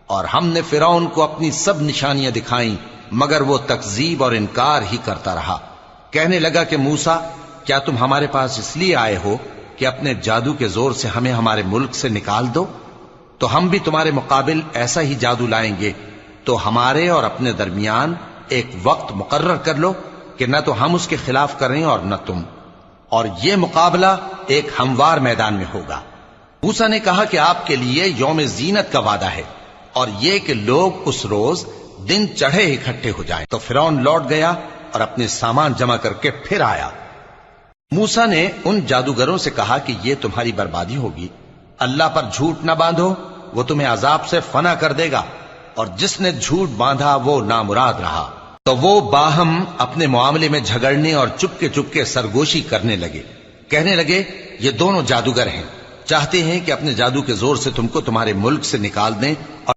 اور ہم نے فرعون کو اپنی سب نشانیاں دکھائیں مگر وہ تکذیب اور انکار ہی کرتا رہا۔ کہنے لگا کہ موسیٰ، کیا تم ہمارے پاس اس لیے آئے ہو کہ اپنے جادو کے زور سے ہمیں ہمارے ملک سے نکال دو؟ تو ہم بھی تمہارے مقابل ایسا ہی جادو لائیں گے، تو ہمارے اور اپنے درمیان ایک وقت مقرر کر لو کہ نہ تو ہم اس کے خلاف کریں اور نہ تم، اور یہ مقابلہ ایک ہموار میدان میں ہوگا۔ موسیٰ نے کہا کہ آپ کے لیے یوم زینت کا وعدہ ہے، اور یہ کہ لوگ اس روز دن چڑھے اکٹھے ہو جائیں۔ تو فرعون لوٹ گیا اور اپنے سامان جمع کر کے پھر آیا۔ موسیٰ نے ان جادوگروں سے کہا کہ یہ تمہاری بربادی ہوگی، اللہ پر جھوٹ نہ باندھو، وہ تمہیں عذاب سے فنا کر دے گا، اور جس نے جھوٹ باندھا وہ نامراد رہا۔ تو وہ باہم اپنے معاملے میں جھگڑنے اور چپکے سرگوشی کرنے لگے۔ کہنے لگے یہ دونوں جادوگر ہیں، چاہتے ہیں کہ اپنے جادو کے زور سے تم کو تمہارے ملک سے نکال دیں اور